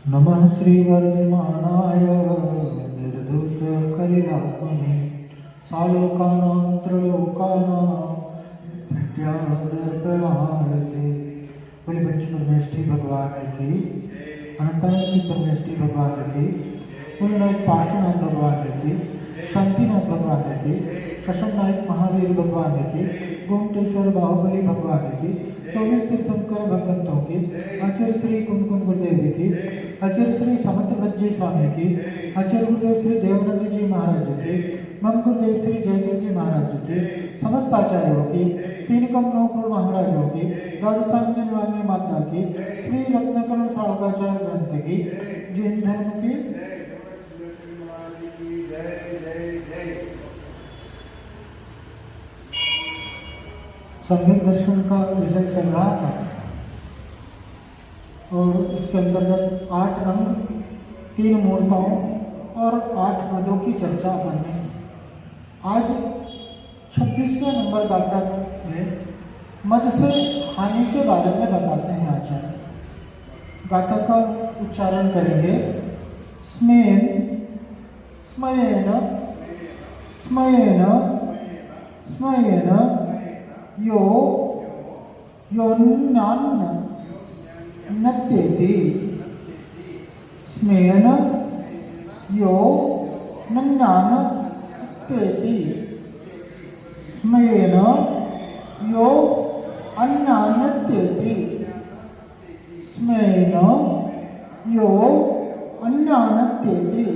नमः श्रीवर्धमानाय निर्दोषकलिलात्मने सालोकानां त्रलोकानां विद्यादर्पहारते। बोले बच्चे परमेष्ठी भगवान की, अनंतानंद परमेष्ठी भगवान की, बोले नायक पार्श्वनाथ भगवान की, शांतिनाथ भगवान की, शशम नायक महावीर भगवान की, गोमटेश्वर बाहुबली भगवान की, 24 तीर्थंकर भगवंतों की, आचार्य श्री कुमकुम गुरुदेव की, आचार्य श्री समंत भज्जी स्वामी की, आचार्य गुरुदेव श्री देवानंद जी महाराज की, मम गुरुदेव श्री जयवीर जी महाराज की, समस्त आचार्यों की, तीन कम नौ करोड़ महाराजों की, द्वादशांजन वाणी माता की, श्री रत्नकरण श्रावकाचार्य ग्रंथ की, जैन धर्म की, सम्यक दर्शन का विषय चल रहा था और इसके अंतर्गत 8 अंग, 3 मूर्ताओं और 8 पदों की चर्चा अपन ने आज 26वें नंबर गाथा में मद से हानि के बारे में बताते हैं आचार्य। गाथा का उच्चारण करेंगे। स्मेन स्मयेन स्मयेन स्मयेन यो योन्यान्न नत्येति। स्मेन यो नन्यान नत्येति। स्मेन यो अन्यान्नत्येति। स्मेन यो अन्यान्नत्येति।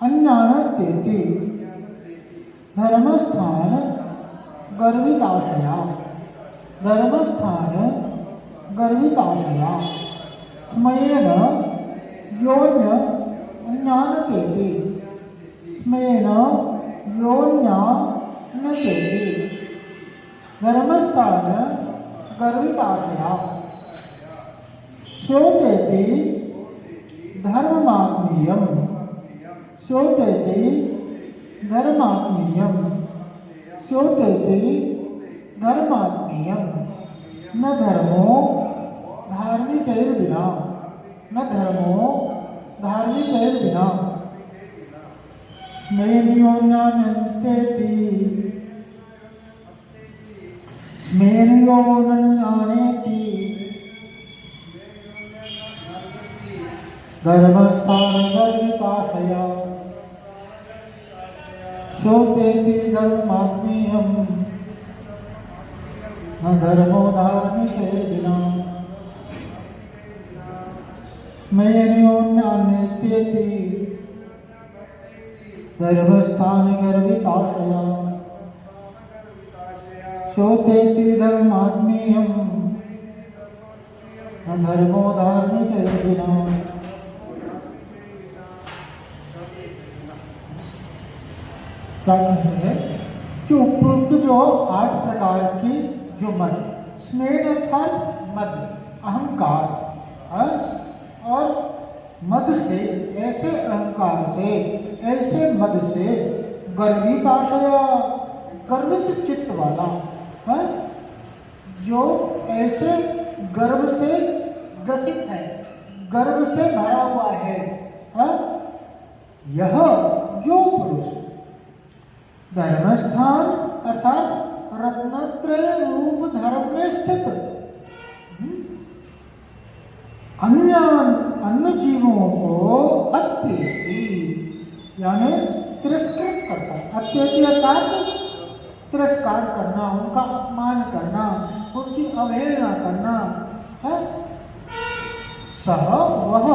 अन्यान्नत्येति। धर्मस्थान गर्विताशया। धर्मस्थान गर्विताशया। स्मयेन योन्य अन्यान्नत्येति। स्मयेन योन्यान्नत्येति। धर्मस्थान गर्विताशया। श्रोतेति धर्मात्मीयम्। श्रोतेति धर्मात्मीयम्। श्रोतेति धर्मात्मीयम्। न धर्मो धार्मिकैर्विना। न धर्मो धार्मिकैर्विना। स्मेर्योन्यान्येति। स्मेर्योन्यान्येति। धर्मस्थान गर्विताशया। श्रोतेति धर्मात्मीयम्। न धर्मो धार्मिकैर्विना। स्मेर्योन्यान्येति। धर्मस्थान गर्विताशया। श्रोतेति धर्मात्मीयम्। न धर्मो धार्मिकैर्विना। क्या कहेंगे कि उपरोक्त जो 8 प्रकार की जो मद, स्मेर अर्थात मद, अहंकार, और मद से, ऐसे अहंकार से, ऐसे मद से गर्वित आशया, गर्वित चित्त वाला, जो ऐसे गर्व से ग्रसित है, गर्व से भरा हुआ है, यह जो पुरुष धर्मस्थान अर्थात रत्नत्रय रूप धर्म में स्थित अन्य जीवों को अत्येति यानी तिरस्कृत करता है। अत्येति अर्थात तिरस्कार करना, उनका अपमान करना, उनकी अवहेलना करना है। सह वह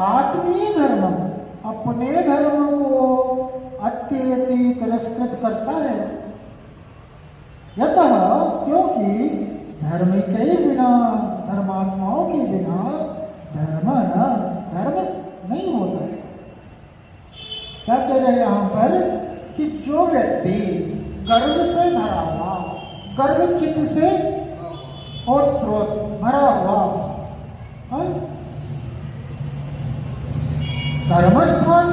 आत्मीय धर्म, अपने धर्म को अत्येति तिरस्कृत करता है। यतः क्योंकि धर्म के बिना, धर्मात्माओं के बिना धर्म नहीं होता है। क्या कह रहे हैं यहाँ पर कि जो व्यक्ति गर्व से भरा हुआ, गर्व चित्त से ओतप्रोत भरा हुआ, धर्मस्थान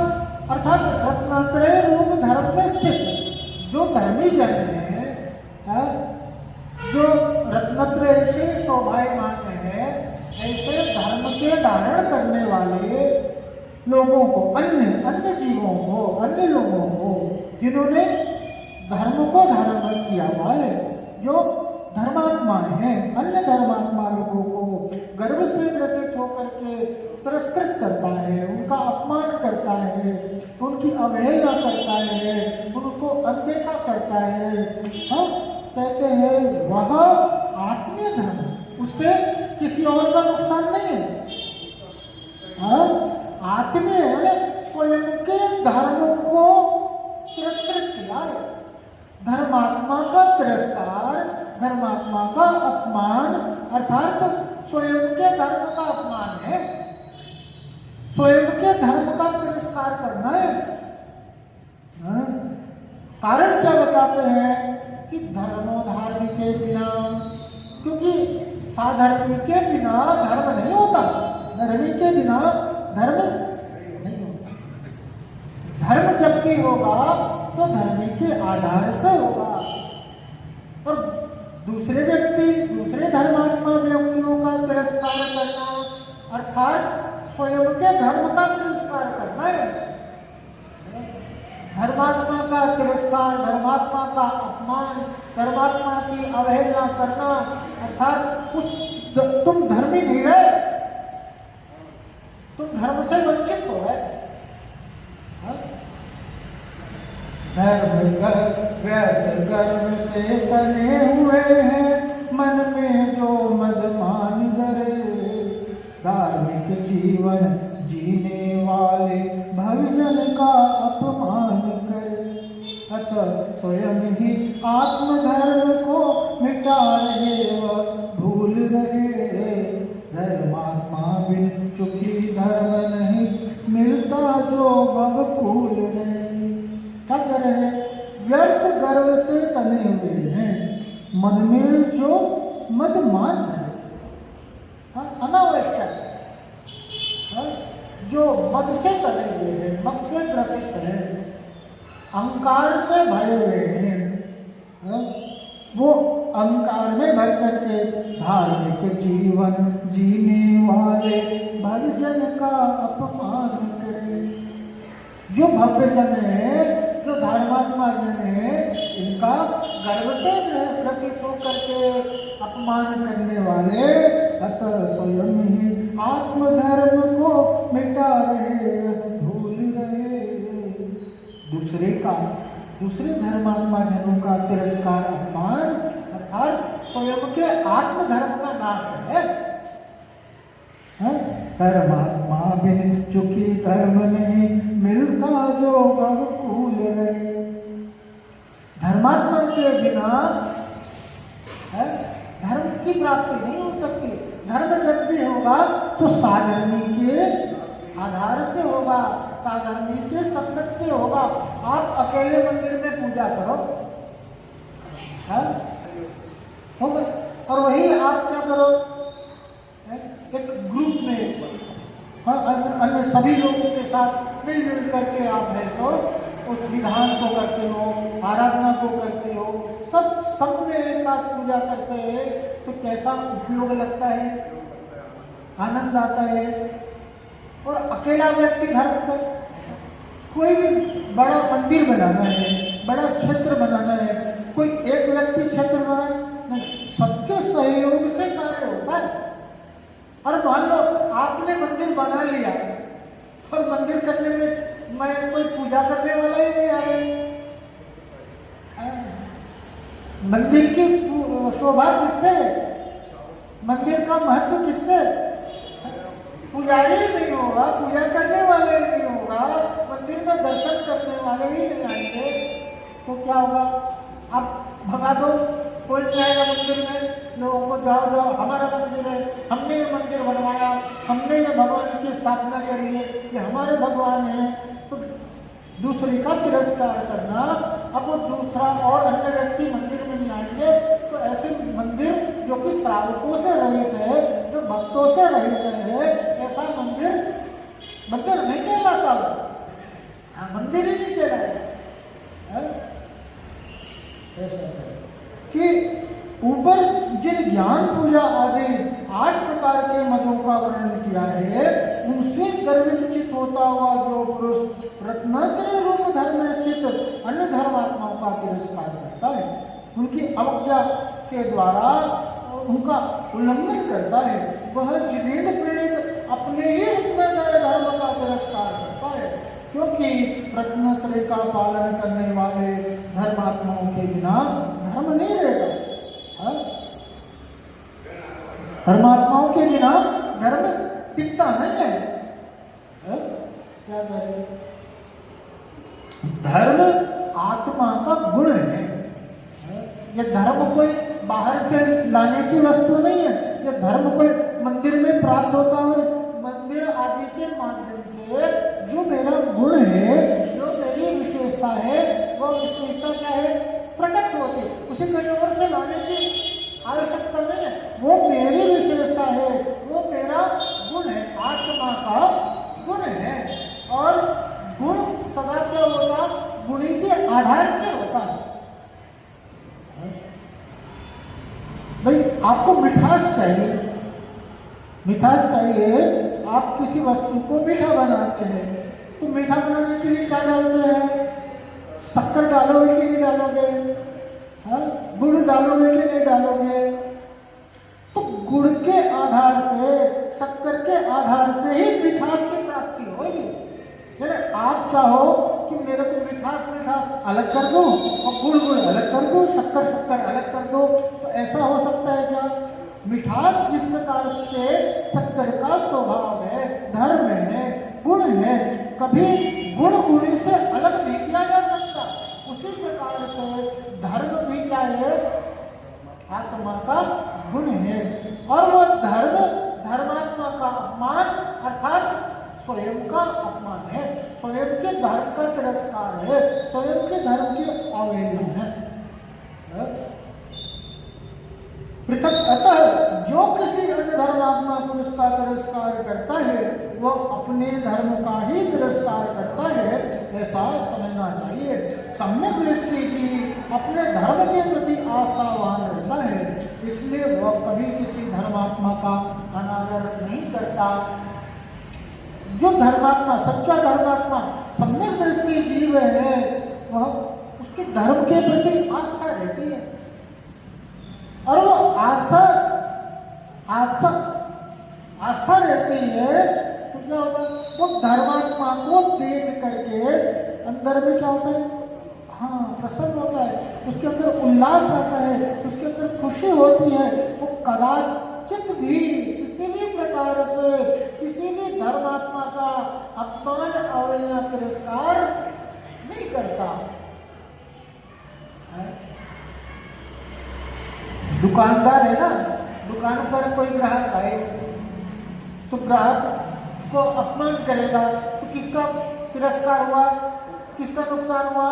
अर्थात रत्नत्रय रूप धर्म में स्थित जो धर्मी जन है, जो रत्नत्रय से शोभायमान है, ऐसे धर्म के धारण करने वाले लोगों को, अन्य जीवों को, अन्य लोगों को जिन्होंने धर्म को धारण किया हुआ है, जो धर्मात्मा है, अन्य धर्मात्मा लोगों को गर्व से ग्रसित होकर के तिरस्कृत करता है, उनका अपमान करता है, उनकी अवहेलना करता है, उनको अनदेखा करता है, हाँ, कहते हैं वह आत्मीय धर्म, उससे किसी और का नुकसान नहीं है। हाँ, आत्मीय स्वयं के धर्म को तिरस्कृत किया है। धर्मात्मा का तिरस्कार, धर्मात्मा का अपमान अर्थात स्वयं के धर्म का अपमान है, स्वयं के धर्म का तिरस्कार करना है। कारण क्या बताते हैं कि धर्मोधार्मी के बिना, क्योंकि साधर्मी के बिना धर्म नहीं होता, धर्मी के बिना धर्म नहीं होता। धर्म जब भी होगा तो धर्मी के आधार से होगा, और दूसरे व्यक्ति, दूसरे धर्मात्मा व्यक्तियों का तिरस्कार करना अर्थात स्वयं के धर्म का तिरस्कार करना है। धर्मात्मा का तिरस्कार, धर्मात्मा का अपमान, धर्मात्मा की अवहेलना करना अर्थात तुम धर्मी नहीं रहे, तुम धर्म से वंचित हो गए। धर्म व्यर्थ कर्म से तने हुए हैं, मन में जो मदमान धरे, धार्मिक जीवन जीने वाले भवजन का अपमान करे, अतः स्वयं ही आत्मधर्म को मिटा रहे व भूल रहे। धर्मात्मा बिन चुकी धर्म नहीं मिलता जो भवकूल रहे। क्या कर रहे हैं? व्यर्थ गर्व से तने हुए हैं, मन में जो मदमान है, अनावश्यक, जो मद से तने हुए हैं, मद से ग्रसित है, अहंकार से भरे हुए हैं, वो अहंकार में भर करके धार्मिक जीवन जीने वाले भवजन का अपमान करे। जो भव्य जन है, जो धर्मात्मा जन है, इनका गर्व से ग्रसित होकर के अपमान करने वाले अतः स्वयं ही आत्मधर्म को मिटा रहे, भूल रहे। दूसरे धर्मात्मा जनों का तिरस्कार, अपमान अर्थात स्वयं के आत्मधर्म का नाश है। धर्मात्मा बिन चुकी धर्म नहीं मिलता जो भवकूल रहे। धर्मात्मा के बिना धर्म की प्राप्ति नहीं हो सकती। धर्म जब भी होगा तो साधर्मी के आधार से होगा, साधर्मी के संगत से होगा। आप अकेले मंदिर में पूजा करो, होगा, और वही आप क्या करो, एक ग्रुप में अन्य सभी लोगों के साथ मिलजुल करके आप है सो उस विधान को करते हो, आराधना को करते हो, सब में एक साथ पूजा करते हैं, तो कैसा उपयोग लगता है, आनंद आता है। और अकेला व्यक्ति धर्म कर, कोई भी बड़ा मंदिर बनाना है, बड़ा क्षेत्र बनाना है, कोई एक व्यक्ति क्षेत्र बनाए, सबके सहयोग से कार्य होता है। और मान लो आपने मंदिर बना लिया और मंदिर करने में मैं कोई पूजा करने वाला ही नहीं आ रहा। मंदिर की शोभा किससे, मंदिर का महत्व किससे? पुजारी नहीं होगा, पूजा करने वाले नहीं होगा, मंदिर में दर्शन करने वाले ही नहीं आएंगे, तो क्या होगा? आप भगा दो, कोई जाएगा मंदिर में, लोगों को जाओ हमारा मंदिर है, हमने ये मंदिर बनवाया, हमने ये भगवान की स्थापना करी है, ये हमारे भगवान है। तो दूसरे का तिरस्कार करना, अब वो दूसरा और अन्य व्यक्ति मंदिर में नहीं आएंगे, तो ऐसे मंदिर जो कि श्रावकों से रहित है, जो भक्तों से रहित है, ऐसा मंदिर नहीं कहलाता। मंदिर ही नहीं कहलाता। कि ऊपर जिन ज्ञान पूजा आदि 8 प्रकार के मतों का वर्णन किया है, होता हुआ जो पुरुष रत्नाकर रूप धर्म में स्थित अन्य धर्मात्माओं का तिरस्कार करता है, उनकी अवज्ञा के द्वारा उनका उल्लंघन करता है, वह जिनेद प्रणीत अपने ही रत्नाकर धर्म का तिरस्कार करता है, क्योंकि रत्नाकर का पालन करने वाले धर्मात्माओं के बिना धर्म नहीं रहेगा। धर्मात्माओं के बिना धर्म टिकता नहीं है। क्या करें? धर्म आत्मा का गुण है। ये धर्म कोई बाहर से लाने की वस्तु नहीं है। ये धर्म कोई मंदिर में प्राप्त होता है। मंदिर आदि के माध्यम से जो मेरा गुण है, जो मेरी विशेषता है, वो विशेषता क्या है? प्रकट होती है। उसे कहीं और से लाने की आवश्यकता नहीं है। वो मेरी विशेषता है, वो मेरा गुण है, आत्मा का गुण है। और गुण सदा क्या होता? गुणी के आधार से होता है। भाई आपको मिठास चाहिए, मिठास चाहिए, आप किसी वस्तु को मीठा बनाते हैं, तो मीठा बनाने के लिए क्या डालते हैं? शक्कर डालोगे कि नहीं डालोगे? गुड़ डालोगे कि नहीं डालोगे? तो गुड़ के आधार से, शक्कर के आधार से ही मिठास की प्राप्ति होगी। यानी आप चाहो कि मेरे को मिठास अलग कर दो और गुड़ अलग कर दो, शक्कर अलग कर दो, तो ऐसा हो सकता है क्या? मिठास जिस प्रकार से शक्कर का स्वभाव है, धर्म है, गुण है, कभी गुण से अलग नहीं किया जा सकता। उसी प्रकार से धर्म भी क्या है? आत्मा का गुण है। और वो धर्म धर्मात्मा का अपमान अर्थात स्वयं का अपमान है, स्वयं के धर्म का तिरस्कार है, स्वयं के धर्म की अवहेलना है। पृथक अतः जो किसी अन्य धर्मात्मा पुरुष का तिरस्कार करता है, वह अपने धर्म का ही तिरस्कार करता है, ऐसा समझना चाहिए। सम्यक दृष्टि की अपने धर्म के प्रति आस्थावान रहता है, इसलिए वह कभी किसी धर्मात्मा का अनादर नहीं करता। जो धर्मात्मा, सच्चा धर्मात्मा, सम्यक दृष्टि जीव है, वह उसके धर्म के प्रति आस्था रहती है। और वो आस्था रहती है तो क्या होता है? वो धर्मात्मा को देख करके अंदर में क्या होता है? हाँ, प्रसन्न होता है, उसके अंदर उल्लास आता है, उसके अंदर खुशी होती है। वो कदाचित भी किसी भी प्रकार से किसी भी धर्मात्मा का अपमान, अवहेलना, तिरस्कार नहीं करता। दुकानदार है ना, दुकान पर कोई ग्राहक आए तो ग्राहक को अपमान करेगा तो किसका तिरस्कार हुआ? किसका नुकसान हुआ?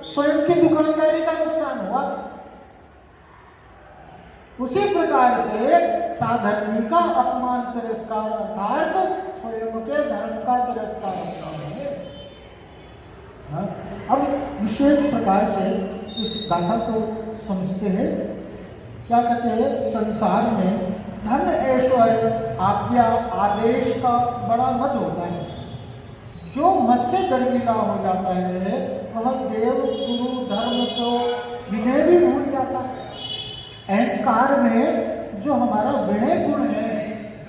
स्वयं की दुकानदारी का नुकसान हुआ। उसी प्रकार से साधर्मी का अपमान, तिरस्कार अर्थात स्वयं के धर्म का तिरस्कार होता है। अब विशेष प्रकार से इस गाथा को समझते हैं। क्या कहते हैं? संसार में धन, ऐश्वर्य, आज्ञा, आदेश का बड़ा मद होता है। जो मद से गर्विला हो जाता है, वह देव, गुरु, धर्म को विनय भी भूल जाता है। अहंकार में जो हमारा विनय गुण है,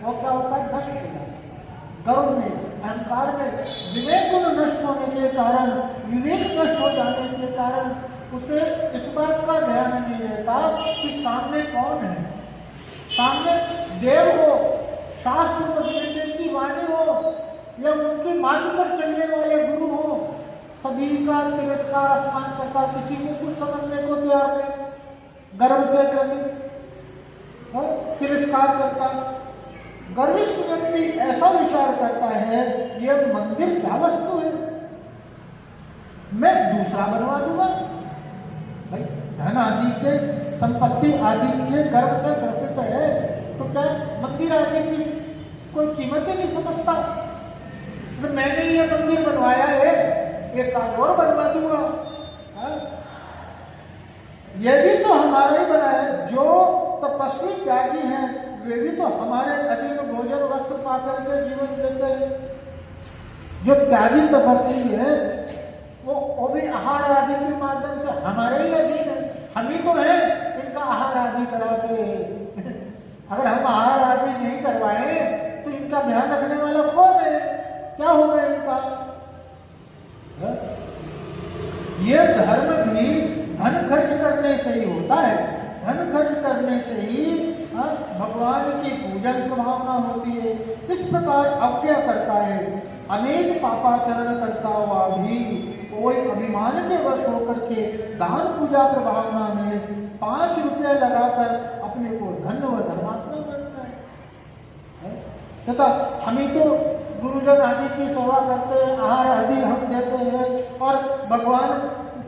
वो क्या होता है? नष्ट हो जाता है। गर्व में, अहंकार में विनय गुण नष्ट होने के कारण, विवेक नष्ट हो जाने के कारण उसे इस बात का ध्यान नहीं रहता कि सामने कौन है। सामने देव हो, शास्त्र पढ़ने की वाणी हो, या उनके मार्ग पर चलने वाले गुरु हो, सभी का तिरस्कार, अपमान करता, किसी को कुछ समझने को तैयार नहीं, गर्व से ग्रसित, तिरस्कार करता। गर्विष्ठ व्यक्ति ऐसा विचार करता है, यह मंदिर क्या वस्तु है, मैं दूसरा बनवा दूंगा। भाई धन आदि के, संपत्ति आदि के गर्व से ग्रसित है तो क्या मंदिर आदि की कोई कीमत ही नहीं समझता। तो मैंने ये मंदिर बनवाया है, एक और बनवा दूंगा। ये भी तो हमारा ही बना है। जो तपस्वी त्यागी हैं, वे भी तो हमारे अधीन भोजन, वस्त्र, पात्र के जीवन देते हैं। जो त्यागी तपस्वी है वो भी आहार आदि के माध्यम से हमारे ही अधीन है, हम ही तो हैं इनका आहार आदि कराते। अगर हम आहार आदि नहीं करवाए तो इनका ध्यान रखने वाला कौन है? क्या होगा इनका? ये धर्म भी धन खर्च करने से ही होता है, धन खर्च करने से ही भगवान की पूजन की भावना होती है। इस प्रकार अब क्या करता है, अनेक पापाचरण करता हुआ भी कोई अभिमान के वश होकर के दान पूजा प्रभावना में 5 रुपये लगाकर अपने को धन्य व धर्मात्मा बनता है। तथा हम ही तो गुरुजन आदि की सेवा करते हैं, आहार आदि हम देते हैं, और भगवान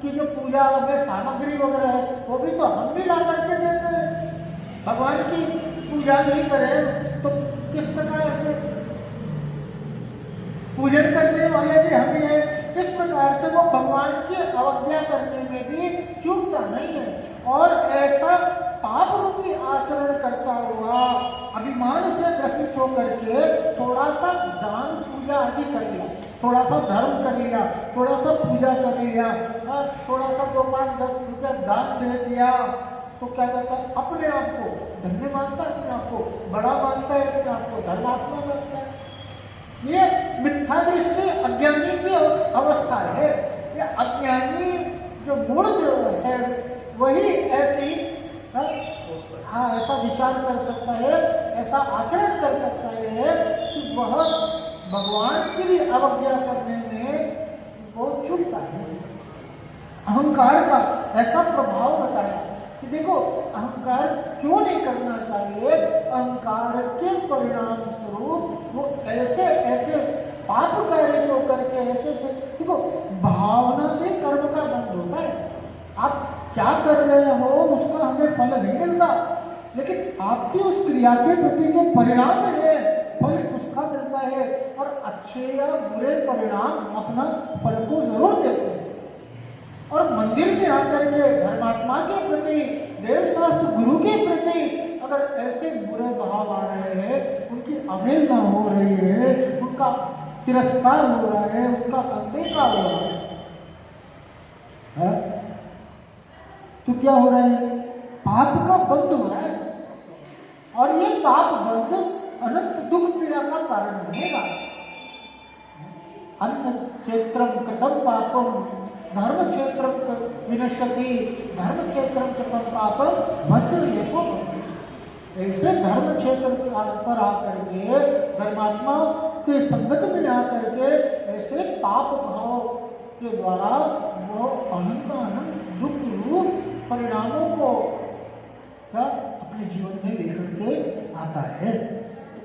की जो पूजा में सामग्री वगैरह है वो भी तो हम भी ला करके देते हैं। भगवान की पूजा नहीं करें तो किस प्रकार से पूजन करने वाले भी हम ही हैं। इस प्रकार से वो भगवान की अवज्ञा करने में भी चूकता नहीं है, और ऐसा पाप रूपी आचरण करता हुआ अभिमान से ग्रसित होकर के थोड़ा सा दान पूजा आदि कर लिया, थोड़ा सा धर्म कर लिया, थोड़ा सा पूजा कर लिया, थोड़ा सा 2, 5, 10 रुपया दान दे दिया, तो क्या करता है? अपने आप को धन्य मानता है, अपने आप को बड़ा मानता है, अपने आप को धर्मात्मा मानता है। ये मिथ्या दृष्टि अज्ञानी की अवस्था है। ये अज्ञानी जो गुण जो है वही ऐसी ऐसा विचार कर सकता है, ऐसा आचरण कर सकता है कि वह भगवान की भी अवज्ञा करने में बहुत चूकता है। अहंकार का ऐसा प्रभाव बताया कि देखो अहंकार क्यों नहीं करना चाहिए। अहंकार के परिणाम स्वरूप वो ऐसे ऐसे पाप कार्य को करके ऐसे देखो भावना से कर्म का बंध होता है। आप क्या कर रहे हो उसका हमें फल नहीं मिलता, लेकिन आपकी उस क्रिया के प्रति जो परिणाम है फल उसका मिलता है, और अच्छे या बुरे परिणाम अपना फल को जरूर देते हैं। और मंदिर में आकर के धर्मात्मा के प्रति, देवशास्त्र गुरु के प्रति अगर ऐसे बुरे भाव आ रहे हैं, उनकी अवहेलना हो रही है, उनका तिरस्कार हो रहा है, उनका अनदेखा हो रहा है, तो क्या हो रहा है? पाप का बंध हो रहा है, और ये पाप बंध अनंत दुख पीड़ा का कारण बनेगा। अन्न क्षेत्रम कृतम पापम धर्म क्षेत्रम विनश्यति, धर्म क्षेत्रम कृतम पापम वज्रलेपो। ऐसे धर्म क्षेत्र पर आकर के धर्मात्मा के संगत में आकर के ऐसे पाप भाव के द्वारा वो अनंत अनंत दुख रूप परिणामों को अपने जीवन में लेकर के आता है।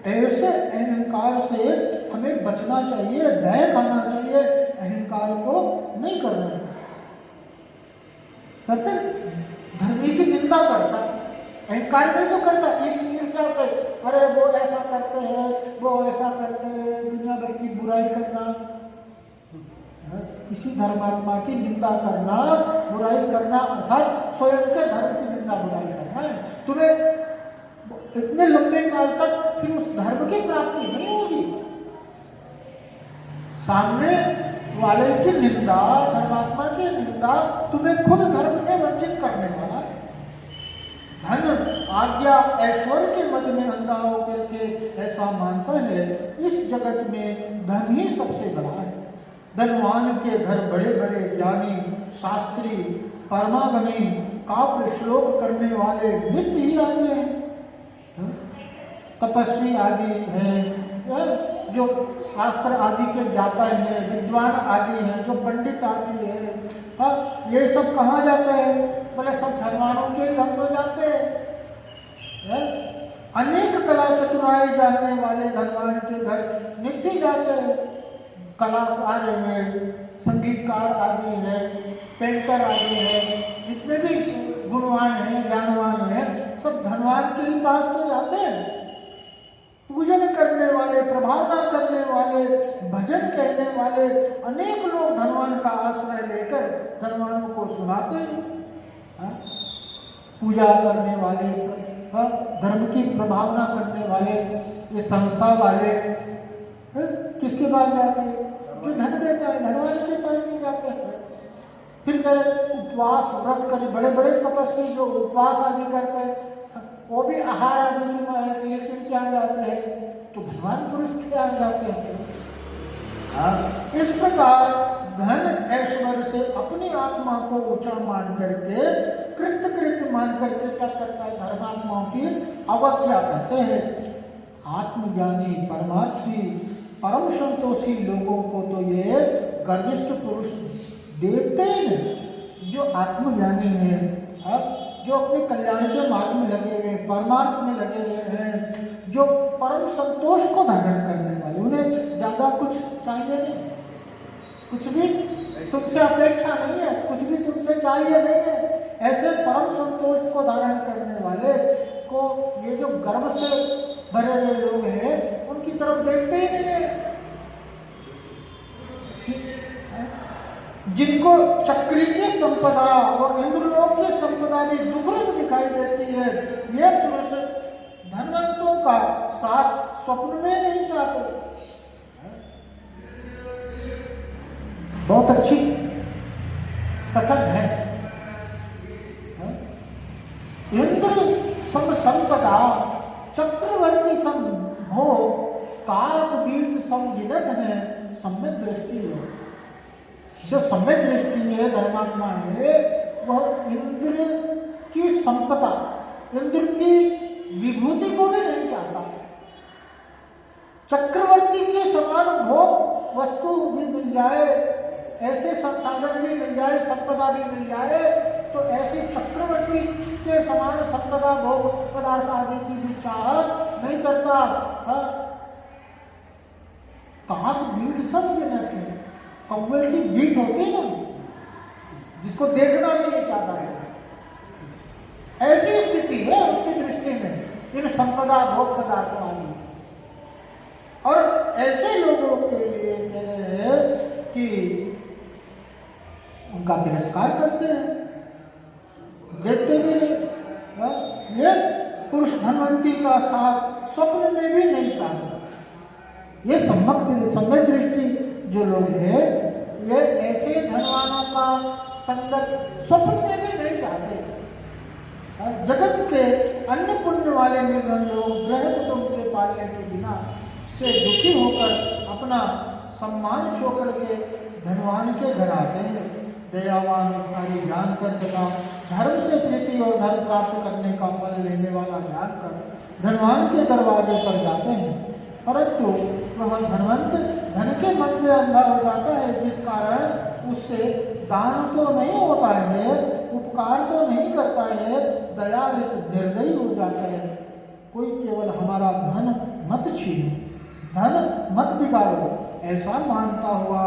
ऐसे अहंकार से हमें बचना चाहिए, भय खाना चाहिए, अहंकार को नहीं करना चाहिए। करते धर्मी की निंदा करता, अहंकार नहीं तो करता, इस ईर्ष्या से अरे वो ऐसा करते हैं, वो ऐसा करते हैं, दुनिया भर की बुराई करना, किसी धर्मात्मा की निंदा करना, बुराई करना अर्थात स्वयं के धर्म की निंदा बुराई करना है। तुम्हें इतने लंबे काल तक फिर उस धर्म की प्राप्ति नहीं होगी। सामने वाले की निंदा, धर्मात्मा की निंदा तुम्हें खुद धर्म से वंचित करने वाला है। धन आज्ञा ऐश्वर्य के मध्य में अंधा होकर के ऐसा मानता है इस जगत में धन ही सबसे बड़ा है। धनवान के घर बड़े बड़े ज्ञानी, शास्त्री, परमागमी, काव्य श्लोक करने वाले नित्य ही आते हैं। तपस्वी आदि हैं, जो शास्त्र आदि के ज्ञाता हैं, विद्वान आदि हैं, जो पंडित आदि हैं, ये सब कहाँ जाते हैं? बोले सब धनवानों के घर में जाते हैं। अनेक कला चतुराई जानने वाले धनवान के घर नित्य जाते हैं। कलाकार हैं, संगीतकार आदि हैं, पेंटर आदि हैं, जितने भी गुणवान हैं, ज्ञानवान हैं, सब धनवान के ही पास तो जाते हैं। पूजन करने वाले, प्रभावना करने वाले, भजन कहने वाले अनेक लोग धनवान का आश्रय लेकर धनवानों को सुनाते हैं। पूजा करने वाले, धर्म की प्रभावना करने वाले, ये संस्था वाले किसके पास जाते हैं? जो धन देता है धनवान के पास ही जाते हैं। फिर करे उपवास व्रत करे, बड़े बड़े तपस्वी जो उपवास आदि करते हैं वो भी आहार आदि के लेकिन क्या जाते हैं तो धनवान पुरुष के आ जाते हैं। इस प्रकार धन ऐश्वर्य से अपनी आत्मा को ऊंचा मान करके कृत्य मान करके क्या करता है धर्मात्माओं की अवज्ञा करते हैं। आत्मज्ञानी परमार्थी परम संतोषी लोगों को तो ये गर्विष्ठ पुरुष देखते ही नहीं। जो आत्मज्ञानी है जो अपने कल्याण के मार्ग में लगे हुए हैं, परमार्थ में लगे हुए हैं, जो परम संतोष को धारण करने वाले, उन्हें ज्यादा कुछ चाहिए नहीं, कुछ भी तुमसे अपेक्षा नहीं है, कुछ भी तुमसे चाहिए नहीं है। ऐसे परम संतोष को धारण करने वाले को ये जो गर्व से भरे हुए लोग हैं उनकी तरफ देखते ही नहीं है। जिनको चक्री की संपदा और इंद्रलोक की संपदा भी दुर्लभ दिखाई देती है, ये पुरुष धनवंतों का साथ स्वप्न में नहीं चाहते। बहुत अच्छी कथन है। इंद्र सम संपदा चक्रवर्ती सम हो काक बीट सम विदत है सम्यक दृष्टि है। जो सम्यक दृष्टि है धर्मात्मा है वह इंद्र की संपदा, इंद्र की विभूति को भी नहीं चाहता। चक्रवर्ती के समान भोग वस्तु भी मिल जाए, ऐसे संसाधन भी मिल जाए, संपदा भी मिल जाए, तो ऐसे चक्रवर्ती के समान संपदा भोग पदार्थ आदि की भी चाह नहीं करता। कहाँ बीड़ सब देना कौवे की बीट होती है ना, जिसको देखना भी नहीं चाहता है। ऐसी स्थिति है उनकी दृष्टि में इन संपदा भोग पदार्थों आदि। और ऐसे लोगों के लिए कह रहे हैं कि उनका तिरस्कार करते हैं, देखते भी नहीं। ये पुरुष धनवंती का साथ स्वप्न में भी नहीं चाहते। ये सम्यक दृष्टि जो लोग हैं ये ऐसे धनवानों का संगत स्वप्न में भी नहीं चाहते। जगत के अन्य पुण्य वाले निर्धन लोग ग्रह पुत्रों के पालने के बिना से दुखी होकर अपना सम्मान छोड़ के धनवान के घर आते हैं। दयावान उपकारी ज्ञान कर तथा धर्म से प्रीति और धर्म प्राप्त करने का फल लेने वाला ज्ञान कर धनवान के दरवाजे पर जाते हैं, परंतु वह धनवंत धन के मन में अंधा हो जाता है, जिस कारण उससे दान तो नहीं होता है, उपकार तो नहीं करता है, दयावृत निर्दयी हो जाता है। कोई केवल हमारा धन मत छीनो, धन मत बिगाड़ो, ऐसा मानता हुआ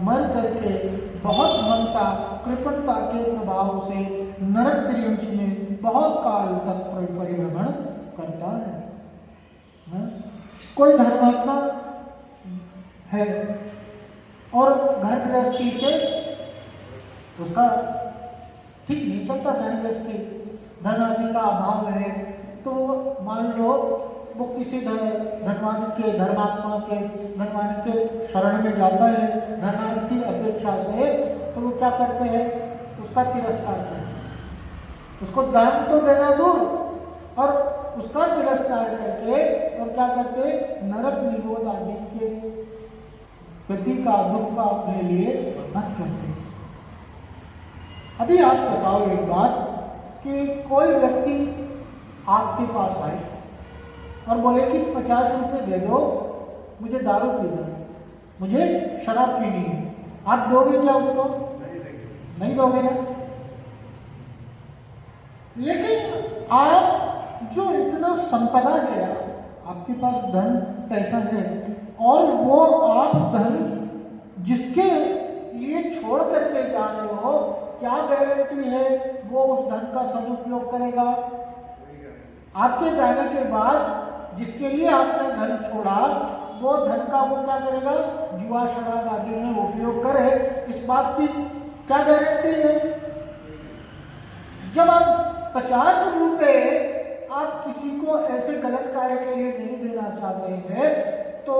मर करके बहुत ममता कृपणता के प्रभाव से नरक त्रियंश में बहुत काल तक परिभ्रमण करता है। कोई धर्मात्मा है और घर गृहस्थी से उसका ठीक नहीं चलता, धन गृहस्थी धन आदि का अभाव है, तो मान लो वो किसी धनवान के धर्मात्मा के धनवान के शरण में जाता है धनान की अपेक्षा से, तो वो क्या करते हैं उसका तिरस्कार करते हैं, उसको दान तो देना दूर और उसका तिरस्कार करके और क्या करते नरक निरोध आदि के गति का दुख का अपने लिए मत करते। अभी आप बताओ एक बात कि कोई व्यक्ति आपके पास आए और बोले कि 50 रुपये दे दो, मुझे दारू पीना है, मुझे शराब पीनी है, आप दोगे क्या उसको? नहीं दोगे ना। लेकिन आप जो इतना संपदा है, आपके पास धन पैसा है और वो आप धन जिसके लिए छोड़ करके जा रहे हो, क्या गारंटी है वो उस धन का सदुपयोग करेगा? आपके जाने के बाद जिसके लिए आपने धन छोड़ा वो धन का वो क्या करेगा? जुआ शराब आदि में उपयोग करे, इस बात की क्या गारंटी है? जब आप 50 रुपए आप किसी को ऐसे गलत कार्य के लिए नहीं देना चाहते हैं, तो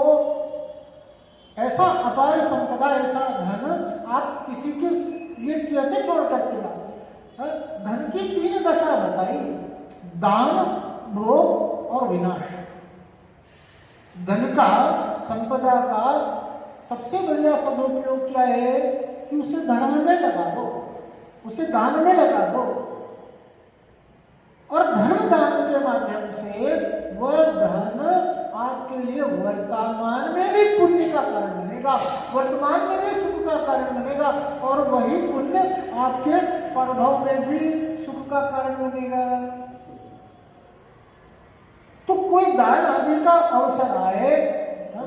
ऐसा अपार संपदा, ऐसा धन आप किसी के लिए कैसे छोड़ करके जाओ? धन की 3 दशा बताई, दान, भोग और विनाश। धन का, संपदा का सबसे बढ़िया सदुपयोग क्या है कि उसे धर्म में लगा दो, उसे दान में लगा दो, और धर्म दान के माध्यम से वह धन आपके लिए वर्तमान में भी पुण्य का कारण बनेगा, वर्तमान में भी सुख का कारण बनेगा, और वही पुण्य आपके परभव में भी सुख का कारण बनेगा। तो कोई दान आदि का अवसर आए,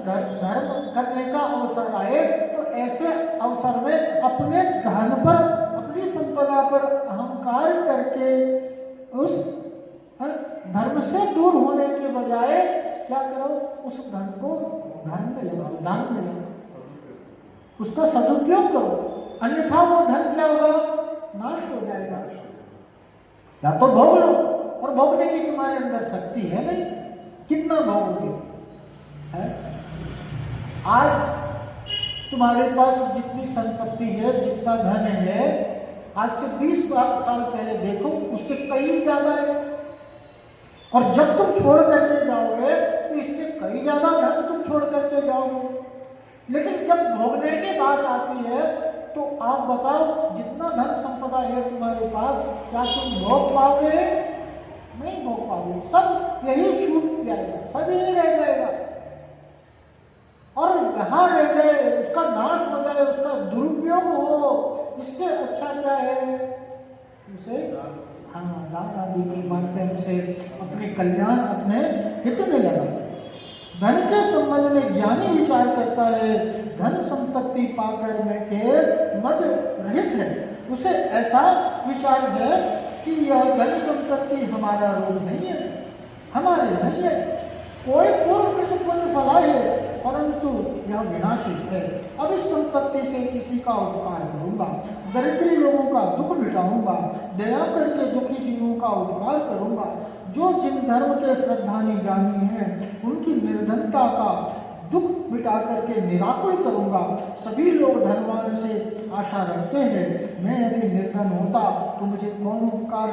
धर्म करने का अवसर आए, तो ऐसे अवसर में अपने धन पर, अपनी संपदा पर अहंकार करके उस धर्म से दूर होने के बजाय क्या करो, उस धन को धर्म में लगाओ, दान में लगाओ, उसका सदुपयोग करो, अन्यथा वो धन क्या होगा, नाश हो जाएगा। या तो भोग लो, और भोगने की तुम्हारे अंदर शक्ति है नहीं, कितना भोगोगे? आज तुम्हारे पास जितनी संपत्ति है, जितना धन है, आज से 20 साल पहले देखो उससे कई ज्यादा है, और जब तुम छोड़ करके जाओगे तो इससे कई ज्यादा धन तुम छोड़ करके जाओगे। लेकिन जब भोगने की बात आती है तो आप बताओ, जितना धन संपदा है तुम्हारे पास, क्या तुम भोग पाओगे? नहीं भोग पाओगे, सब यही छूट जाएगा, सब यही रह जाएगा। और कहाँ रह गए, उसका नाश हो जाए, उसका दुरुपयोग हो, इससे अच्छा क्या है? उसे दान आदि के माध्यम से अपने कल्याण, अपने हित में लगा। धन के संबंध में ज्ञानी विचार करता है, धन संपत्ति पाकर में के मद रहित है। उसे ऐसा विचार है कि यह धन संपत्ति हमारा रोग नहीं है, हमारे नहीं है, कोई पूर्व प्रतिपन्न फला है, परंतु यह विनाशी है। अब इस संपत्ति से किसी का उपकार करूंगा, दरिद्री लोगों का दुख मिटाऊंगा, दया करके दुखी जीवों का उपकार करूंगा। जो जिन धर्म के श्रद्धानी ज्ञानी हैं, उनकी निर्धनता का दुख मिटा करके निराकुल करूंगा। सभी लोग धनवान से आशा रखते हैं, मैं यदि निर्धन होता तो मुझे कौन उपकार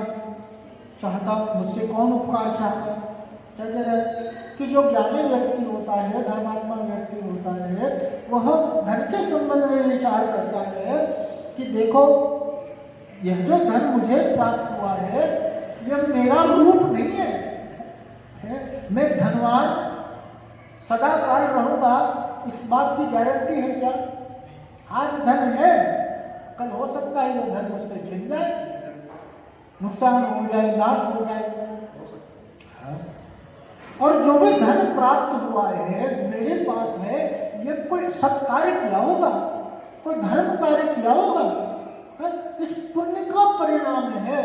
चाहता, मुझसे कौन उपकार चाहता? कहते रहे कि जो ज्ञानी व्यक्ति होता है, धर्मात्मा व्यक्ति होता है, वह धन के संबंध में विचार करता है कि देखो, यह जो धन मुझे प्राप्त हुआ है, यह मेरा रूप नहीं है, मैं धनवान सदा काल रहूंगा, इस बात की गारंटी है क्या? आज धन है, कल हो सकता है यह धन मुझसे छिन जाए, नुकसान हो जाए, नाश हो जाए। और जो भी धन प्राप्त हुआ है, मेरे पास है, ये कोई सत्कार्य किया होगा, कोई धर्म कार्य किया होगा, इस पुण्य का परिणाम है।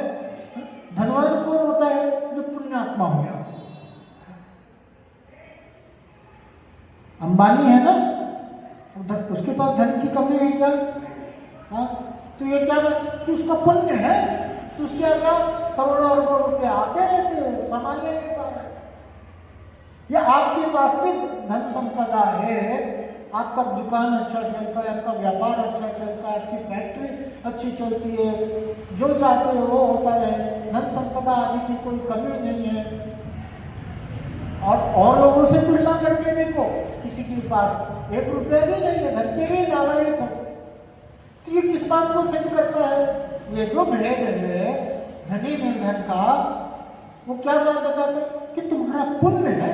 धनवान कौन होता है? जो पुण्यात्मा हो गया। अंबानी है ना, उसके पास धन की कमी है क्या? तो ये क्या कि उसका पुण्य है, तो उसके अगर करोड़ों अरबों रुपए आते रहते हैं, संभालने के कारण। या आपके पास भी धन संपदा है, आपका दुकान अच्छा चलता है, आपका व्यापार अच्छा चलता है, आपकी फैक्ट्री अच्छी चलती है, जो चाहते हो वो होता है, धन संपदा आदि की कोई कमी नहीं है, और लोगों से तुलना करके देखो, किसी के पास 1 रुपया भी नहीं है, घर के लिए नालायक है। तो ये किस बात को सिद्ध करता है? ये जो भेद है धनी निर्धन का, वो क्या बात बताते हैं कि तुम्हारा पुण्य है,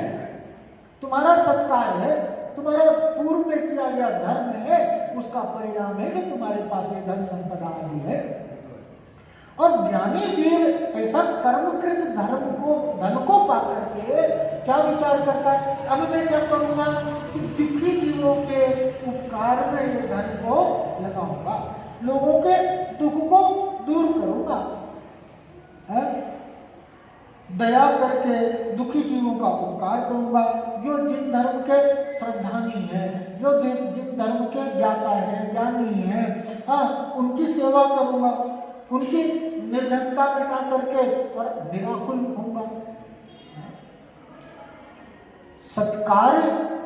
तुम्हारा सत्कार है, तुम्हारा पूर्व में किया गया धर्म है, उसका परिणाम है कि तुम्हारे पास ये धन संपदा आदि है। और ज्ञानी जीव ऐसा कर्मकृत धन को पाकर के क्या विचार करता है? अब मैं क्या करूंगा कि दुखी जीवों के उपकार में ये धन को लगाऊंगा, लोगों के दुख को दूर करूंगा, दया करके दुखी जीवों का उपकार करूंगा। जो जिन धर्म के श्रद्धानी है, जो जिन धर्म के ज्ञाता है, ज्ञानी है, उनकी सेवा करूंगा, उनकी निर्धनता मिटा करके और निराकुल होऊंगा। सत्कार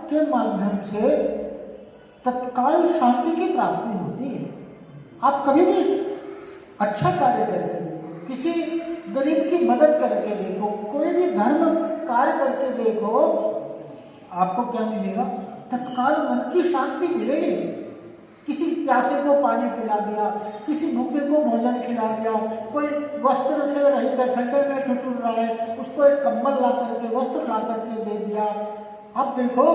के माध्यम से तत्काल शांति की प्राप्ति होती है। आप कभी भी अच्छा कार्य करके देखो, किसी गरीब की मदद करके देखो, कोई भी धर्म कार्य करके देखो, आपको क्या मिलेगा? तत्काल मन की शांति मिलेगी। किसी प्यासे को पानी पिला दिया, किसी भूखे को भोजन खिला दिया, कोई वस्त्र से रहित है, ठंडे में ठिठुर रहा है, उसको एक कंबल ला करके, वस्त्र ला करके दे दिया। आप देखो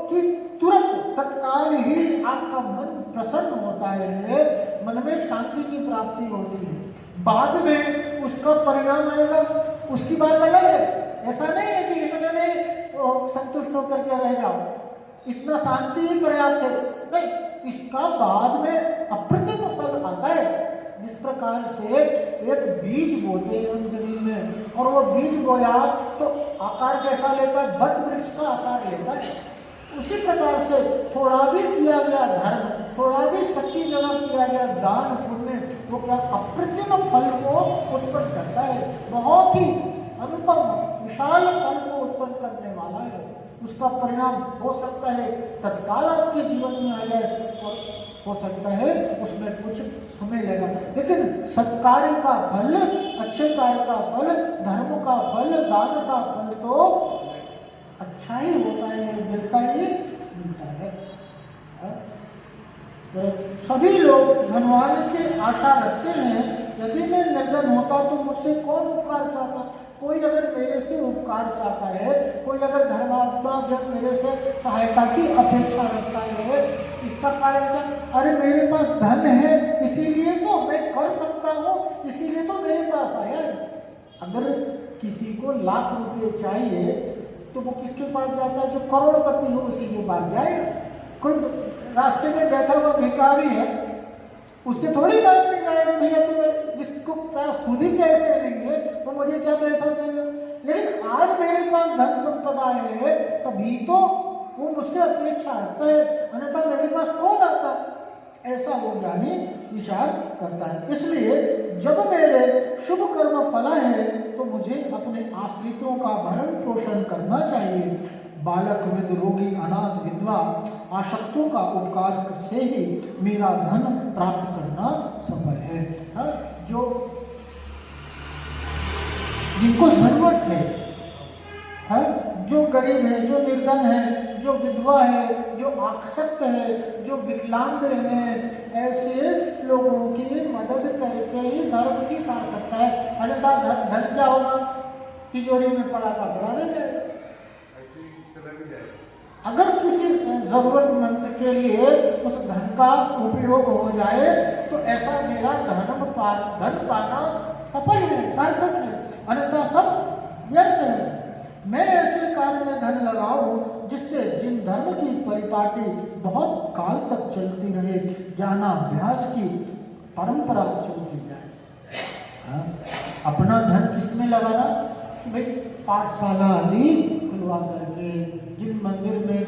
कि तुरंत तत्काल ही आपका मन प्रसन्न होता है, मन में शांति की प्राप्ति होती है। बाद में उसका परिणाम आएगा, उसकी बात अलग है। ऐसा नहीं है कि इतने में संतुष्ट होकर के रह जाओ, इतना शांति ही पर्याप्त है, नहीं, इसका बाद में अप्रतिम फल आता है। जिस प्रकार से एक बीज बोते हैं हम जमीन में, और वो बीज बोया तो आकार कैसा लेता है? वट वृक्ष का आकार लेता है। उसी प्रकार से थोड़ा भी किया गया धर्म, थोड़ा भी सच्ची जगह किया गया दान पुण्य, वो क्या अप्रतिम फल को उत्पन्न करता है, बहुत ही अनुपम विशाल फल को उत्पन्न करने वाला है। उसका परिणाम हो सकता है तत्काल आपके जीवन में आ जाए, और हो सकता है उसमें कुछ समय लगा, लेकिन सत्कार्य का फल, अच्छे कार्य का फल, धर्म का फल, दान का फल तो अच्छा ही होता है, मिलता ही मिलता है। तो सभी लोग धनवान की आशा रखते हैं, यदि मैं निर्धन होता तो मुझसे कौन उपकार चाहता? कोई अगर मेरे से उपकार चाहता है, कोई अगर धर्मात्मा जब मेरे से सहायता की अपेक्षा रखता है, इसका कारण क्या? अरे मेरे पास धन है, इसीलिए तो मैं कर सकता हूँ, इसीलिए तो मेरे पास आया है। अगर किसी को लाख रुपए चाहिए तो वो किसके पास जाता है? जो करोड़पति हो उसी के पास जाएगा। कोई रास्ते में बैठा हुआ भिखारी है, उससे थोड़ी बात नहीं जाएगा, भैया तुम्हें जिसको पास खुद ही पैसे लेंगे तो मुझे क्या पैसा देगा। लेकिन आज मेरे पास धन संपदा है तभी तो वो मुझसे अपेक्षा रखता है, अन्यथा मेरे पास कौन आता? ऐसा वो ज्ञानी विचार करता है। इसलिए जब मेरे शुभ कर्म फला है तो मुझे अपने आश्रितों का भरण पोषण करना चाहिए। बालक, वृद्ध, रोगी, अनाथ, विधवा, आशक्तों का उपकार से ही मेरा धन प्राप्त करना सफल है। जो जिनको जरूरत है, जो गरीब है, जो निर्धन है, जो विधवा है, जो आसक्त है, जो विकलांग है, ऐसे लोगों की मदद करके ही धर्म की सार्थकता है। अन्यथा धन क्या होगा? तिजोरी में पड़ा का पड़ा रह जाएगा। अगर किसी जरूरतमंद के लिए उस धन का उपयोग हो जाए तो ऐसा मेरा धन पाना सफल है, सार्थक है, अन्यथा सब व्यर्थ है। मैं ऐसे कार्य में धन लगाऊं जिससे जिन धर्म की परिपाटी बहुत काल तक चलती रहे, ज्ञानाभ्यास की परंपरा चलती जाए। अपना धन किसमें लगाना? कि भाई पाठशाला आदि खुलवा करके, जिन मंदिर में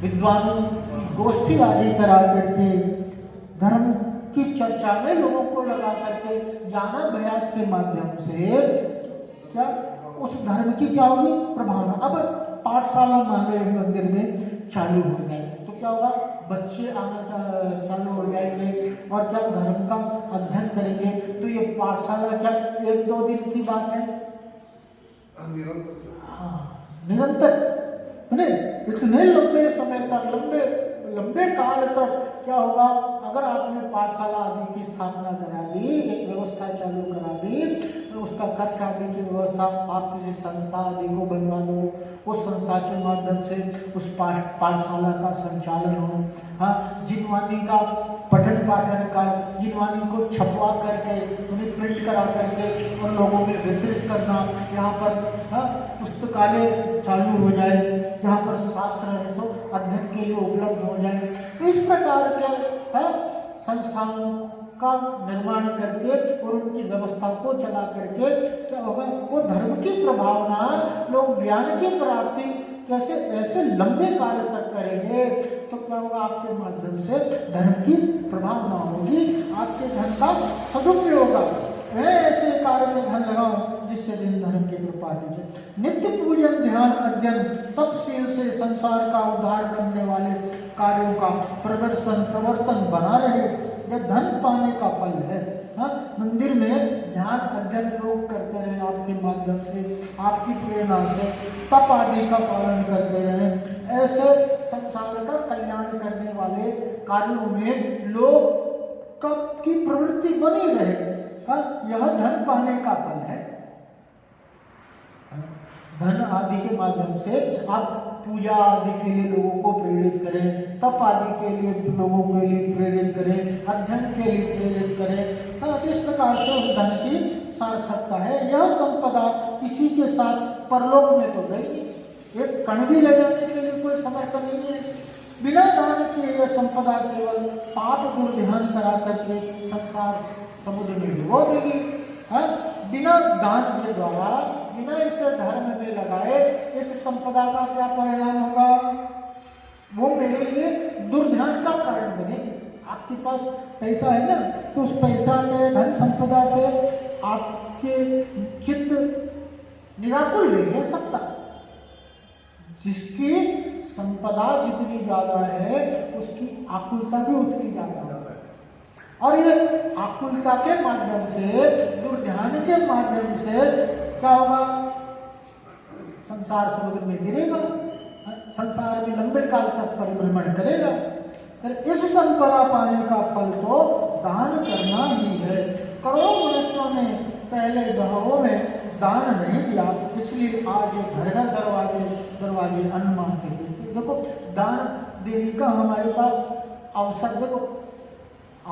विद्वानों की गोष्ठी आदि करा करके, धर्म की चर्चा में लोगों को लगा करके, ज्ञानाभ्यास के माध्यम से क्या उस धर्म की क्या होगी? प्रभाव। अब पाठशाला मान लो मंदिर में चालू हो जाए तो क्या होगा? बच्चे आना चालू हो जाएंगे और क्या धर्म का अध्ययन करेंगे। तो ये पाठशाला क्या 1-2 दिन की बात है? निरंतर इतने लंबे समय तक, लंबे काल तक क्या होगा? अगर आपने पाठशाला आदि की स्थापना करा दी, एक व्यवस्था चालू करा दी, तो उसका खर्च आदि की व्यवस्था आप किसी संस्था आदि को बनवा दो, उस संस्था के माध्यम से उस पाठशाला का संचालन हो। जिनवानी का पठन पाठन का, जिनवानी को छपवा करके, उन्हें प्रिंट करा करके उन लोगों में वितरित करना। यहाँ पर पुस्तकालय चालू हो जाए, जहाँ पर शास्त्र है सो अध्ययन के लिए उपलब्ध हो जाए। इस प्रकार के संस्थाओं का निर्माण करके और उनकी व्यवस्था को चला करके क्या होगा? वो धर्म की प्रभावना, लोग ज्ञान की प्राप्ति कैसे ऐसे लंबे काल तक करेंगे तो क्या होगा? आपके माध्यम से धर्म की प्रभावना होगी, आपके धन का सदुपयोग होगा। ऐसे कार्य में धन लगाओ जिससे दिन धर्म की कृपा दीजिए। नित्य पूजन, ध्यान, अध्ययन, तपशील से संसार का उद्धार करने वाले कार्यों का प्रदर्शन प्रवर्तन बना रहे, यह धन पाने का फल है। हाँ, मंदिर में ध्यान अध्ययन लोग करते रहे आपके माध्यम से, आपकी प्रेरणा से, तप आदि का पालन करते रहे, ऐसे संसार का कल्याण करने वाले कार्यों में लोग की प्रवृत्ति बनी रहे। हाँ, यह धन पाने का फल है। धन आदि के माध्यम से आप पूजा आदि के लिए लोगों को प्रेरित करें, तप आदि के लिए लोगों के लिए प्रेरित करें, अध्ययन के लिए प्रेरित करें। हाँ, इस प्रकार से उस धन की सार्थकता है। यह संपदा किसी के साथ परलोक में तो गई नहीं, एक कण भी ले जाने के लिए कोई समर्थ नहीं है। बिना दान के यह संपदा केवल पाप दुर्ध्यान करा करके संसार समुद्र में डुबो देगी। हाँ, बिना दान के द्वारा, बिना इसे धर्म में लगाए इस संपदा का क्या परिणाम होगा? वो मेरे लिए दुर्ध्यान का कारण बनेगी। आपके पास पैसा है ना, तो उस पैसा के धन संपदा से आपके चित्त निराकुल नहीं रह सकता। जिसकी संपदा जितनी ज्यादा है उसकी आकुलता भी उतनी ज्यादा है, और ये आकुलता के माध्यम से, दुर्ध्यान के माध्यम से क्या होगा? संसार समुद्र में गिरेगा, संसार में लंबे काल तक परिभ्रमण करेगा। इस संपदा पाने का फल तो दान करना ही है। करोड़ों मनुष्यों ने पहले दहाओं में दान नहीं दिया, इसलिए आज घर घर दरवाजे अन्न मांगते हैं। देखो, दान देने का हमारे पास अवसर देखो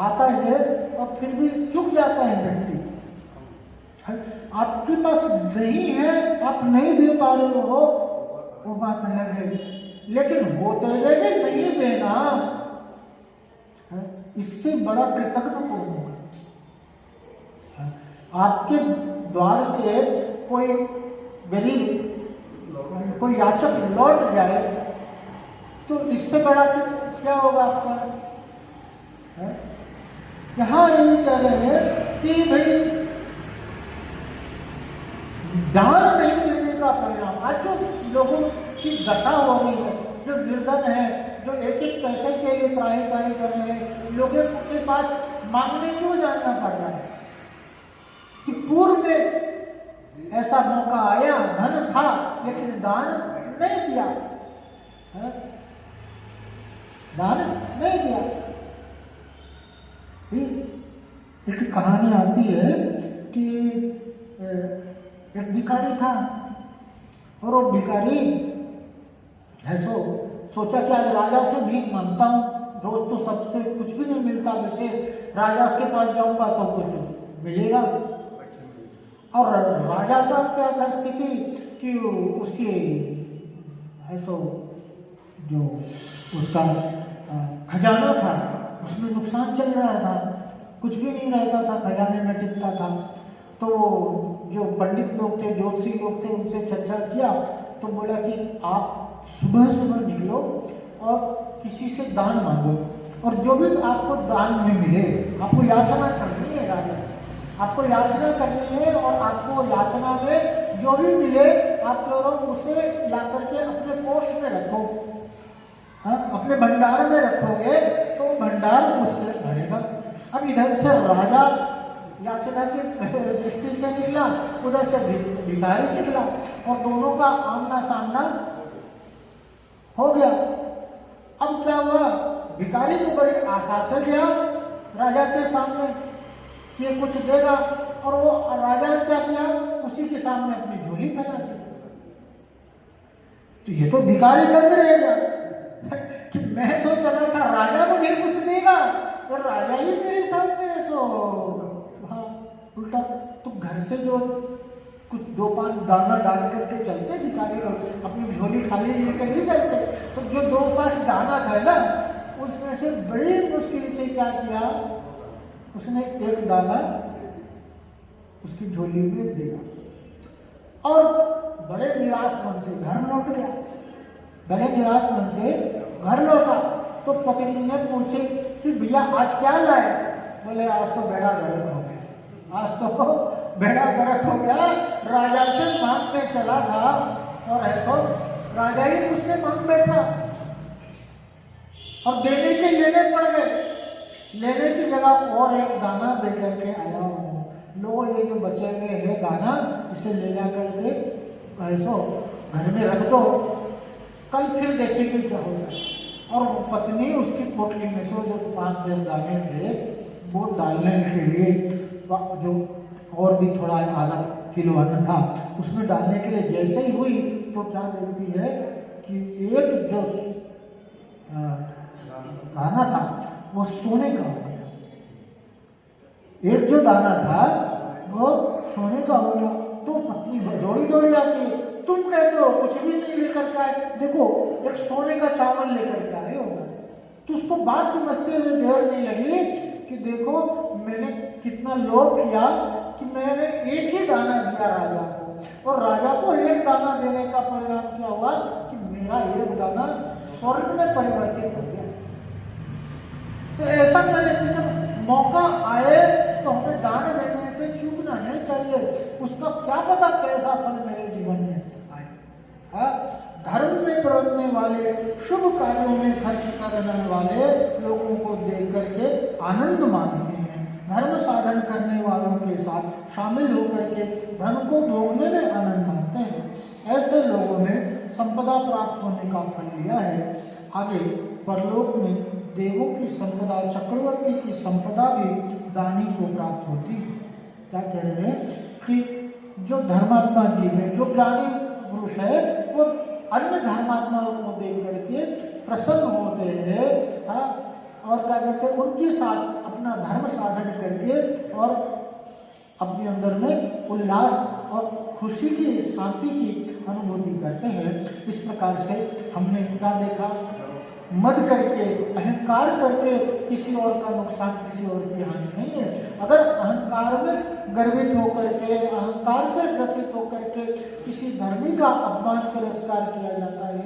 आता है और फिर भी चुक जाता है व्यक्ति। आपके पास नहीं है, आप नहीं दे पा रहे हो, वो बात अलग है, लेकिन होते हुए भी नहीं देना, इससे बड़ा कृतज्ञ कौन होगा? आपके द्वार से कोई गरीब, कोई याचक लौट जाए तो इससे बड़ा क्या होगा आपका? यहाँ यही कह रहे हैं कि भाई दान नहीं देने का परिणाम, आज जो लोगों की दशा हो रही है, जो निर्धन है, जो एक एक पैसे के लिए त्राही कर रहे हैं, लोगों के पास मांगने क्यों जाना पड़ रहा है? कि पूर्व में ऐसा मौका आया, धन था, लेकिन दान नहीं दिया, दान नहीं दिया। एक कहानी आती है कि एक भिखारी था, और वो भिखारी है सोचा कि आज राजा से भीख मांगता हूँ, रोज तो सबसे कुछ भी नहीं मिलता, विशेष राजा के पास जाऊंगा तो कुछ मिलेगा। और राजा का क्या था स्थिति कि उसकी ऐसो जो उसका खजाना था उसमें नुकसान चल रहा था, कुछ भी नहीं रहता था, खजाने में टिकता था। तो जो पंडित लोग थे, ज्योतिषी लोग थे, उनसे चर्चा किया तो बोला कि आप सुबह सुबह निकलो और किसी से दान मांगो, और जो भी आपको दान में मिले, आपको याचना करनी है राजा, आपको याचना करनी है, और आपको याचना में जो भी मिले आप लोग उसे ला करके अपने कोष में रखो। हाँ, अपने भंडार में रखोगे तो भंडार उससे भरेगा। अब इधर से राजा याचना की दृष्टि से निकला, उधर से भिखारी निकला, और दोनों का आमना सामना हो गया। अब क्या हुआ? भिखारी तो बड़ी आशा से गया राजा के सामने कि ये कुछ देगा, और वो राजा क्या किया? उसी के सामने अपनी झोली फैला दी। तो ये तो भिखारी दंग रहेगा कि मैं तो चला था, राजा मुझे कुछ देगा, और राजा ही मेरे सामने सो हाँ उल्टा। तो घर से जो कुछ 2-5 दाना डाल करके चलते भिखारी लोग, अपनी झोली खाली लेकर नहीं चलते, तो जो 2-5 दाना था ना, उसमें से बड़ी मुश्किल से क्या किया, उसने एक दाना उसकी झोली में दिया, और बड़े निराश मन से घर लौट गया। बड़े निराश मन से घर लौटा तो पत्नी ने पूछे कि भैया आज क्या लाए? बोले आज तो बेड़ा गर्क हो गया, आज तो बेड़ा गर्क हो गया, राजा से मांगने चला था और ऐसा राजा ही मुझसे मांग बैठा। और देने के लेने पड़ गए। लेने की जगह और एक दाना दे करके आया हूँ, लो ये जो बचे हुए है दाना, इसे ले जा करके ऐसो घर में रख दो, कल फिर देखेंगे क्या होता है। और पत्नी उसकी पोटली में से जो 5-10 दाने थे वो डालने के लिए, जो और भी थोड़ा आधा किलो अन्न था उसमें डालने के लिए जैसे ही हुई तो क्या देखती है कि एक जो दाना था वो सोने का हो गया। एक जो दाना था वो सोने का हो गया। तो पत्नी दौड़ी दौड़ी आती है, तुम कहते हो कुछ भी नहीं लेकर के आए, देखो एक सोने का चावल लेकर के आए होगा। तो उसको बात समझते हुए देर नहीं लगी कि देखो मैंने कितना लोभ किया कि मैंने एक ही दाना दिया राजा को, और राजा को एक दाना देने का परिणाम क्या हुआ कि मेरा एक दाना स्वर्ग में परिवर्तित हो गया। तो ऐसा क्या है कि जब मौका आए तो हमें दान देने से चूकना नहीं चाहिए। उसका क्या पता कैसा फल मेरे जीवन में आए। धर्म में बरतने वाले, शुभ कार्यों में खर्च करने वाले लोगों को देख करके आनंद मानते हैं। धर्म साधन करने वालों के साथ शामिल होकर के धन को भोगने में आनंद मानते हैं। ऐसे लोगों ने संपदा प्राप्त होने का फल लिया है। आगे परलोक में देवों की संपदा, चक्रवर्ती की संपदा भी दानी को प्राप्त होती है। क्या कह रहे हैं कि जो धर्मात्मा जीव है, जो ज्ञानी पुरुष है, वो अन्य धर्मात्माओं को देख करके प्रसन्न होते हैं, और क्या कहते हैं उनके साथ अपना धर्म साधन करके और अपने अंदर में उल्लास और खुशी की, शांति की अनुभूति करते हैं। इस प्रकार से हमने क्या देखा, मद करके, अहंकार करके किसी और का नुकसान, किसी और की हानि नहीं है। अगर अहंकार में गर्वित होकर के, अहंकार से ग्रसित होकर के किसी धर्मी का अपमान, तिरस्कार किया जाता है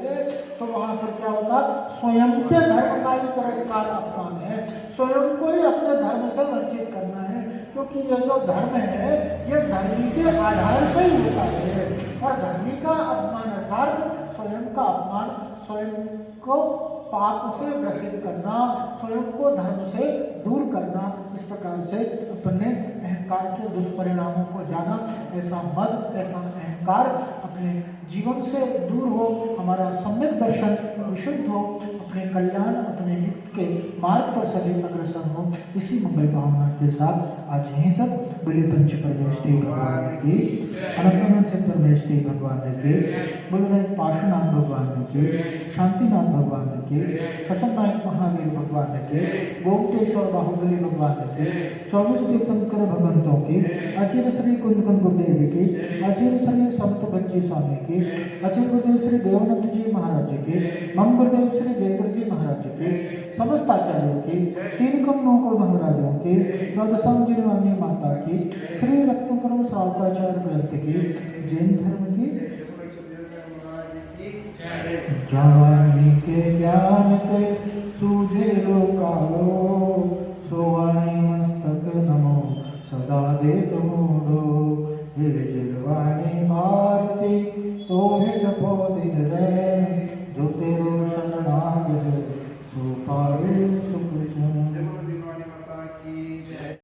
तो वहां पर क्या होता, स्वयं के धर्म का ही तिरस्कार, अपमान है। स्वयं को ही अपने धर्म से वंचित करना है, क्योंकि ये जो धर्म है ये धर्मी के आधार से ही होता है। और धर्मी का अपमान अर्थात स्वयं का अपमान, स्वयं को पाप से ग्रसित करना, स्वयं को धर्म से दूर करना। इस प्रकार से अपने अहंकार के दुष्परिणामों को जाना, ऐसा मद, ऐसा अहंकार अपने जीवन से दूर हो, हमारा सम्यक दर्शन विशुद्ध हो, अपने कल्याण, अपने हित के मार्ग पर सभी अग्रसर हो। इसी मंगल भावना के साथ आज यहीं तक बोले पंच परमेष्ठी भगवान की, अनंत से परमेष्ठी भगवान के, बोले पार्श्वनाथ भगवान के, शांतिनाथ भगवान के, शशनायक महावीर भगवान के, गोमटेश्वर बाहुबली भगवान के, 24 तीर्थंकर भगवंतों की, आचार्य श्री कुंदकन गुरुदेव की, आचार्य श्री समत भज्जी स्वामी की, आचार्य गुरुदेव श्री देवानंद जी महाराज के, मम गुरुदेव श्री जयगुरु जी महाराज के, समस्त आचार्यों की, 3 कम 9 करोड़ महाराजों की, द्वादशाम जिनवानी माता की, श्री रत्नपुरम श्रावकाचार्य ग्रंथ की, जैन धर्म की, जवानी के ज्ञान के सूझे लोकालो, सोवाणी मस्तक नमो सदा देत मूढ़ो, विजयवाणी भारती तो जपो दिन रे,